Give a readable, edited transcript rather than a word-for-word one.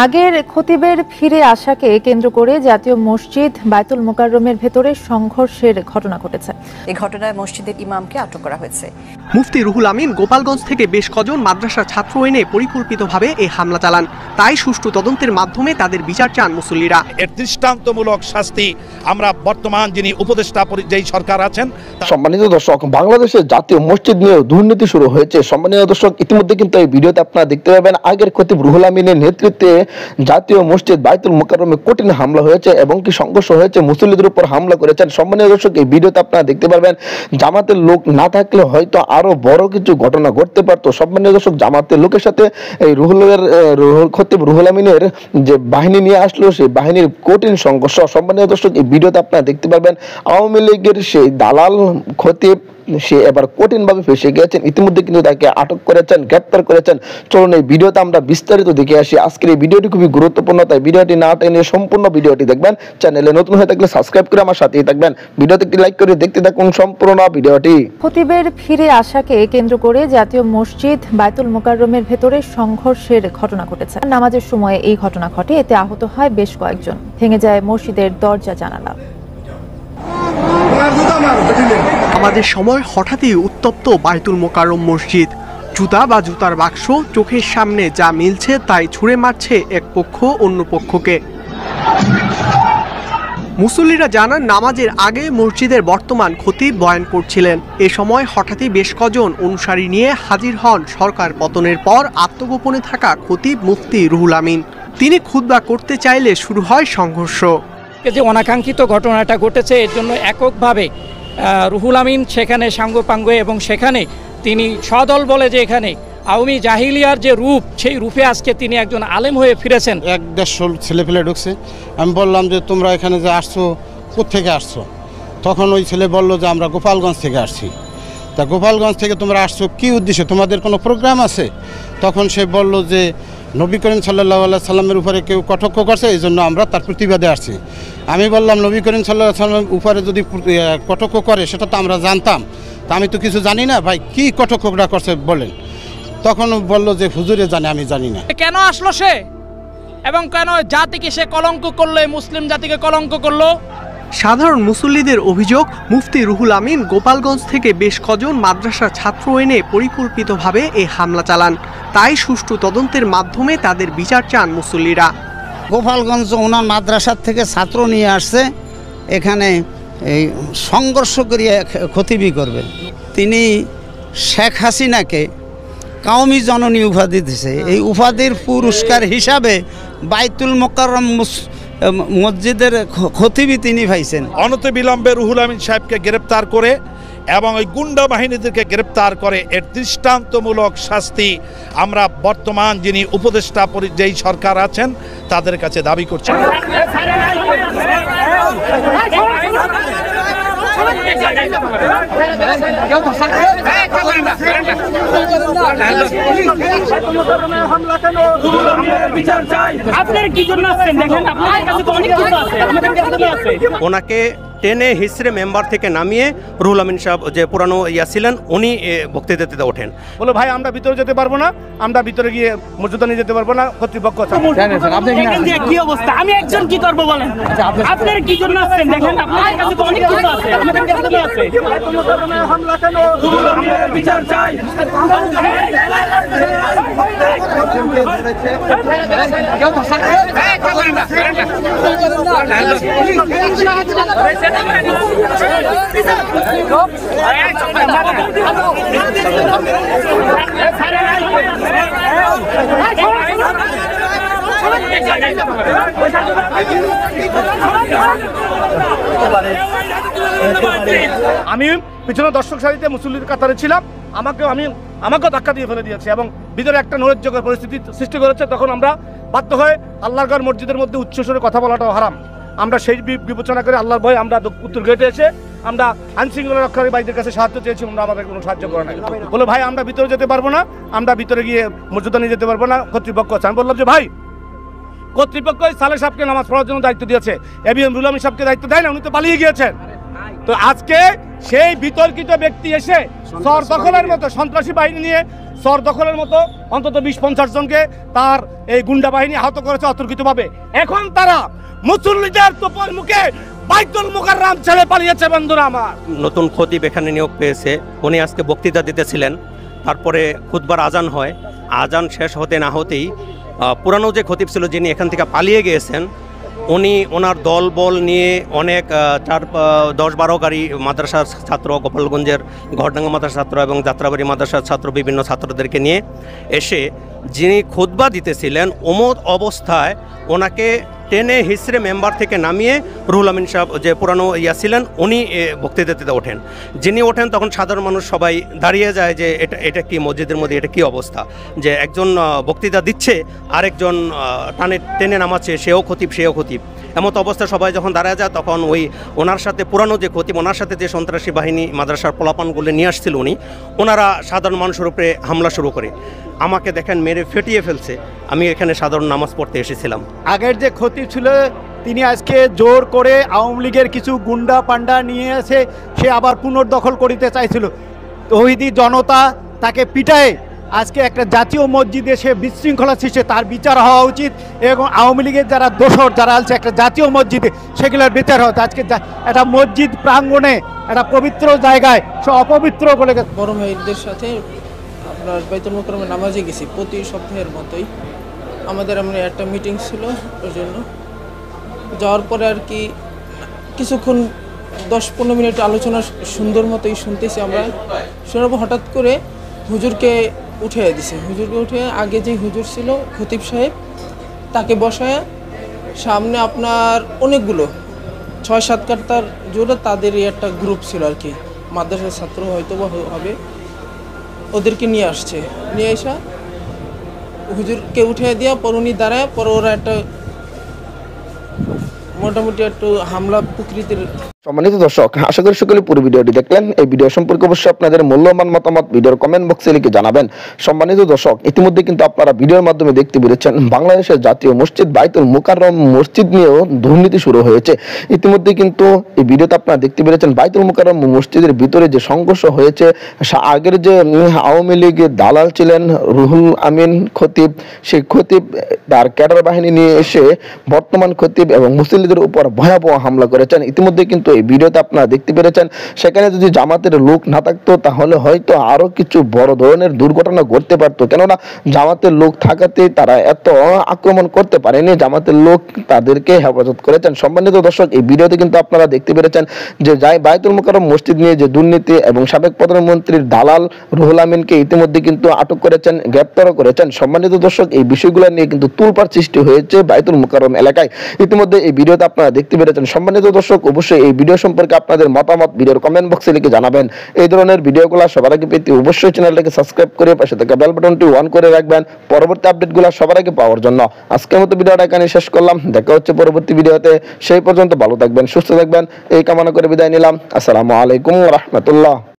আগের খতিবের ফিরে আসাকে কেন্দ্র করে জাতীয় মসজিদ বায়তুল মোকাররমের ভেতরে সংঘর্ষের ঘটনা ঘটেছে। এই ঘটনায় মসজিদের ইমামকে আটক করা হয়েছে। মুফতি রুহুল আমিন গোপালগঞ্জ থেকে বেশ কজন মাদ্রাসার ছাত্র এনে পরিকল্পিতভাবে এই হামলা চালান। তাই সুষ্ঠু তদন্তের মাধ্যমে তাদের বিচার চান মুসল্লিরা। এর দৃষ্টান্তমূলক শাস্তি আমরা বর্তমান যিনি উপদেষ্টা যেই সরকার আছেন। সম্মানিত দর্শক, বাংলাদেশের জাতীয় মসজিদ নিয়ে দুর্নীতি শুরু হয়েছে। সম্মানিত দর্শক, ইতিমধ্যে কিন্তু এই ভিডিওতে আপনারা দেখতে পাবেন আগের খতিব রুহুল আমিনের নেতৃত্বে জাতীয় মসজিদ বায়তুল মোকাররমে কঠিন হামলা হয়েছে এবং কি সংঘর্ষ হয়েছে, মুসল্লিদের উপর হামলা করেছেন। সম্মানিত দর্শক, এই ভিডিওতে আপনারা দেখতে পারবেন জামাতের লোক না থাকলে হয়তো আরো বড় কিছু ঘটনা ঘটতে পারতো। সম্মানিত দর্শক, জামাতের লোকের সাথে এই খতিব রুহুল আমিনের যে বাহিনী নিয়ে আসলো সেই বাহিনীর কঠিন সংঘর্ষ। সম্মানিত দর্শক, এই ভিডিওতে আপনারা দেখতে পারবেন আওয়ামী লীগের সেই দালাল খতিব সে এবার কঠিনভাবে ফেসে গিয়েছেন। ইতিমধ্যে কিন্তু তাকে আটক করেছেন, গ্রেপ্তার করেছেন। চলুন এই ভিডিওতে আমরা বিস্তারিত দেখে আসি। আজকের এই ভিডিওটি খুবই গুরুত্বপূর্ণ, তাই ভিডিওটি না টেনে সম্পূর্ণ ভিডিওটি দেখবেন। চ্যানেলে নতুন হয়ে থাকলে সাবস্ক্রাইব করে আমার সাথেই থাকবেন। ভিডিওতে একটি লাইক করে দেখতে থাকুন সম্পূর্ণ ভিডিওটি। খতিবের ফিরে আসাকে কেন্দ্র করে জাতীয় মসজিদ বায়তুল মোকাররমের ভেতরে সংঘর্ষের ঘটনা ঘটেছে। নামাজের সময় এই ঘটনা ঘটে, এতে আহত হয় বেশ কয়েকজন। ভেঙে যায় মসজিদের দরজা জানালা। আমাদের সময় হঠাৎই উত্তপ্ত বায়তুল মোকাররম মসজিদ। জুতা বা জুতার বাক্স চোখের সামনে যা মিলছে তাই ছুঁড়ে মারছে এক পক্ষ অন্য পক্ষকে। মুসল্লিরা জানান নামাজের আগে মসজিদের বর্তমান খতিব বয়ান করছিলেন। এ সময় হঠাৎই বেশ কজন অনুসারী নিয়ে হাজির হন সরকার পতনের পর আত্মগোপনে থাকা খতিব মুফতি রুহুল আমিন। তিনি খুতবা করতে চাইলে শুরু হয় সংঘর্ষ। যে অনাকাঙ্ক্ষিত ঘটনাটা ঘটেছে এর জন্য এককভাবে রুহুল আমিন সেখানে সাঙ্গপাঙ্গ এবং সেখানে তিনি সদল বলে যে এখানে আওয়ামী জাহিলিয়ার যে রূপ সেই রূপে আজকে তিনি একজন আলেম হয়ে ফিরেছেন। 1-150 ছেলেপেলে ঢুকছে। আমি বললাম যে তোমরা এখানে যে আসছো কোত্থেকে আসছো? তখন ওই ছেলে বলল যে আমরা গোপালগঞ্জ থেকে আসছি। তা গোপালগঞ্জ থেকে তোমরা আসছো কী উদ্দেশ্যে, তোমাদের কোনো প্রোগ্রাম আছে? তখন সে বলল যে নবী করিম সাল্লাল্লাহু আলাইহি সাল্লামের উপরে কেউ কটাক্ষ করছে, এই জন্য আমরা তার প্রতিবাদে আসছি। আমি বললাম নবী করিম সাল্লাল্লাহু আলাইহি সাল্লামের উপরে যদি কটাক্ষ করে সেটা তো আমরা জানতাম, তা আমি তো কিছু জানি না ভাই, কী কটাক্ষটা করছে বলেন। তখন বলল যে হুজুরে জানে, আমি জানি না। কেন আসলো সে এবং কেন জাতিকে সে কলঙ্ক করলো, মুসলিম জাতিকে কলঙ্ক করলো? সাধারণ মুসল্লিদের অভিযোগ মুফতি রুহুল আমিন গোপালগঞ্জ থেকে বেশ কজন মাদ্রাসার ছাত্র এনে পরিকল্পিতভাবে এই হামলা চালান। তাই সুষ্ঠু তদন্তের মাধ্যমে তাদের বিচার চান মুসল্লিরা। গোপালগঞ্জ ওনার মাদ্রাসার থেকে ছাত্র নিয়ে আসছে, এখানে এই সংঘর্ষ করিয়ে খতিবি করবেন। তিনি শেখ হাসিনাকে কাওমি জননী উপাধি দিয়েছে। এই উপাধির পুরস্কার হিসাবে বায়তুল মোকাররম মসজিদের খতিবি তিনি পাইছেন। অনতিবিলম্বে রুহুল আমিন সাহেবকে গ্রেপ্তার করে এবং ওই গুন্ডা বাহিনীদেরকে গ্রেপ্তার করে এর দৃষ্টান্তমূলক শাস্তি আমরা বর্তমান যিনি উপদেষ্টা যেই সরকার আছেন তাদের কাছে দাবি করছি। ওনাকে টেনে হিসড়ে মেম্বার থেকে নামিয়ে রুহুল আমিন সাহেব যে পুরানো ছিলেন উনি বক্তৃতাতে ওঠেন। বলো ভাই আমরা ভিতরে যেতে পারবো না, আমরা ভিতরে গিয়ে মর্যাদা নিয়ে যেতে পারবো না, কর্তৃপক্ষ কি অবস্থা, আমি একজন কি করবো বলেন? আপনার কি জন্য আসছেন? দেখেন আপনাদের কাছে তো অনেক কিছু আছে, আমাদের কাছে কি আছে? হামলা কেন? বিচার চাই। আমি পিছনে দর্শক সারিতে মুসল্লির কাতারে ছিলাম, আমাকেও ধাক্কা দিয়ে ফেলে দিয়েছে এবং ভিতরে একটা নৈরাজ্যকর পরিস্থিতি সৃষ্টি করেছে। তখন আমরা বাধ্য হয়ে আল্লাহর ঘর মসজিদের মধ্যে উচ্চস্বরে কথা বলাটাও হারাম। আমরা সেই বিবেচনা করে আল্লাহর ভয়ে আমরা উত্তর গেটে এসে আমরা আইনশৃঙ্খলা রক্ষাকারী বাহিনীর কাছে সাহায্য চেয়েছি, আমরা আমাদের কোনো সাহায্য করে নাই। বলে ভাই আমরা ভিতরে যেতে পারবো না, আমরা ভিতরে গিয়ে মর্যাদা নিয়ে যেতে পারবো না, কর্তৃপক্ষ আছে। আমি বললাম যে ভাই কর্তৃপক্ষ সালেহ সাহেবকে নামাজ পড়ার জন্য দায়িত্ব দিয়েছে, এবিএম রুহুল আমিন সাহেবকে দায়িত্ব দেয় না, উনি তো পালিয়ে গিয়েছেন। তো আজকে সেই বিতর্কিত ব্যক্তি এসে চর দখলের মতো সন্ত্রাসী বাহিনী নিয়ে চর দখলের মতো অন্তত 20-50 জনকে তার এই গুন্ডা বাহিনী আহত করেছে অতর্কিতভাবে। এখন তারা মুসল্লিদের তোপের মুখে বাইতুল মুকাররম ছেড়ে পালিয়েছে। বন্ধুরা আমার, নতুন খতিব এখানে নিয়োগ পেয়েছে, উনি আজকে বক্তৃতা দিতেছিলেন। তারপরে খুতবার আজান হয়, আজান শেষ হতে না হতেই পুরানো যে খতিব ছিল যিনি এখান থেকে পালিয়ে গিয়েছেন, উনি ওনার দল বল নিয়ে অনেক 10-12 গাড়ি মাদ্রাসার ছাত্র, গোপালগঞ্জের ঘরডাঙ্গা মাদ্রাসার ছাত্র এবং যাত্রাবাড়ি মাদ্রাসার ছাত্র, বিভিন্ন ছাত্রদেরকে নিয়ে এসে যিনি খুতবা দিতেছিলেন ওমত অবস্থায় ওনাকে টেনে হিসড়ে মেম্বার থেকে নামিয়ে রুহুল আমিন সাহেব যে পুরানো ছিলেন উনি বক্তৃতা দিতে ওঠেন। যিনি ওঠেন তখন সাধারণ মানুষ সবাই দাঁড়িয়ে যায় যে এটা কি মসজিদের মধ্যে এটা কি অবস্থা, যে একজন বক্তৃতা দিচ্ছে আরেকজন টেনে নামাচ্ছে, সেও খতিব। এমত অবস্থা সবাই যখন দাঁড়ায় যায় তখন ওনার সাথে পুরানো যে খতিব, ওনার সাথে যে সন্ত্রাসী বাহিনী মাদ্রাসার পোলাপানগুলো নিয়ে আসছিল ওনারা সাধারণ মানুষের উপরে হামলা শুরু করে। আমাকে দেখেন মেরে ফেটিয়ে ফেলছে। আমি এখানে সাধারণ নামাজ পড়তে এসেছিলাম। আগের যে খতিব ছিল তিনি আজকে জোর করে আওয়ামী লীগের কিছু গুন্ডা পান্ডা নিয়ে এসে সে আবার পুনর্দখল করিতে চাইছিল। তৌহিদি জনতা তাকে পিটায়ে আজকে একটা জাতীয় মসজিদে সে বিশৃঙ্খলা সৃষ্টি, তার বিচার হওয়া উচিত। এবং আওয়ামী লীগের যারা দোসর যারা আছে একটা জাতীয় মসজিদে, সেগুলোর বিচার হতো। আজকে একটা মসজিদ প্রাঙ্গণে একটা পবিত্র জায়গায় সে অপবিত্র বলে গেছে। বড় ভাইদের সাথে আপনার বাইতুল মুকাররমে নামাজে গেছি প্রতি সপ্তাহের মতোই। আমাদের একটা মিটিং ছিল, ওই জন্য যাওয়ার পরে আর কি কিছুক্ষণ 10-15 মিনিট আলোচনা সুন্দর মতোই শুনতেছি আমরা। শোনার পর হঠাৎ করে হুজুরকে উঠিয়ে দিছে। হুজুরকে উঠে আগে যে হুজুর ছিল খতিব সাহেব তাকে বসায় সামনে আপনার অনেকগুলো 6-7 কাতার জোরে তাদেরই একটা গ্রুপ ছিল আর কি, মাদ্রাসার ছাত্র হয়তো বা হবে, ওদেরকে নিয়ে আসছে। নিয়ে আসা হুজুরকে উঠিয়ে দেওয়া পর উনি দাঁড়ায়, পর ওরা একটা মোটামুটি একটু হামলা প্রকৃতির। সম্মানিত দর্শক, আশা করি সকলে পুরো ভিডিওটি দেখলেন। এই ভিডিও সম্পর্কে অবশ্যই আপনাদের মূল্যবান মতামত ভিডিওর কমেন্ট বক্সে লিখে জানাবেন। সম্মানিত দর্শক, ইতিমধ্যে কিন্তু আপনারা ভিডিওর মাধ্যমে দেখতে পেরেছেন বাংলাদেশের জাতীয় মসজিদ বাইতুল মুকাররম মসজিদ নিয়েও দুর্নীতি শুরু হয়েছে। ইতিমধ্যে কিন্তু এই ভিডিওতে আপনারা দেখতে পেরেছেন বাইতুল মুকাররম মসজিদের ভিতরে যে সংঘর্ষ হয়েছে, আগের যে আওয়ামী লীগের দালাল ছিলেন রুহুল আমিন খতিব, সেই খতিব তার ক্যাডার বাহিনী নিয়ে এসে বর্তমান খতিব এবং মুসল্লিদের উপর ভয়াবহ হামলা করেছেন। ইতিমধ্যে কিন্তু এই ভিডিওতে আপনারা দেখতে পেরেছেন সেখানে যদি জামাতের লোক না থাকতো তাহলে হয়তো আরো কিছু বড় ধরনের দুর্ঘটনা ঘটতে পারতো। কেননা জামাতের লোক থাকাতে তারা এত আক্রমণ করতে পারেনি, জামাতের লোক তাদেরকে হেফাজত করেছেন। সম্মানিত দর্শক, এই ভিডিওতে কিন্তু আপনারা দেখতে পেরেছেন যে বাইতুল মুকাররম মসজিদ নিয়ে যে দুর্নীতি এবং সাবেক প্রধানমন্ত্রীর দালাল রুহুল আমিনকে ইতিমধ্যে কিন্তু আটক করেছেন, গ্রেপ্তারও করেছেন। সম্মানিত দর্শক, এই বিষয়গুলো নিয়ে কিন্তু তুলপাড় সৃষ্টি হয়েছে বাইতুল মুকাররম এলাকায়। ইতিমধ্যে এই ভিডিওতে আপনারা দেখতে পেরেছেন। সম্মানিত দর্শক, অবশ্যই এই ভিডিও সম্পর্কে আপনাদের মতামত ভিডিওর কমেন্ট বক্সে লিখে জানাবেন। এই ধরনের ভিডিওগুলো সবার আগে পেতে অবশ্যই চ্যানেলটাকে সাবস্ক্রাইব করে পাশে থাকা বেল বাটনটি অন করে রাখবেন পরবর্তী আপডেটগুলো সবার আগে পাওয়ার জন্য। আজকের মতো ভিডিওটা এখানে শেষ করলাম, দেখা হচ্ছে পরবর্তী ভিডিওতে। সেই পর্যন্ত ভালো থাকবেন, সুস্থ থাকবেন এই কামনা করে বিদায় নিলাম। আসসালামু আলাইকুম ওয়া রাহমাতুল্লাহ।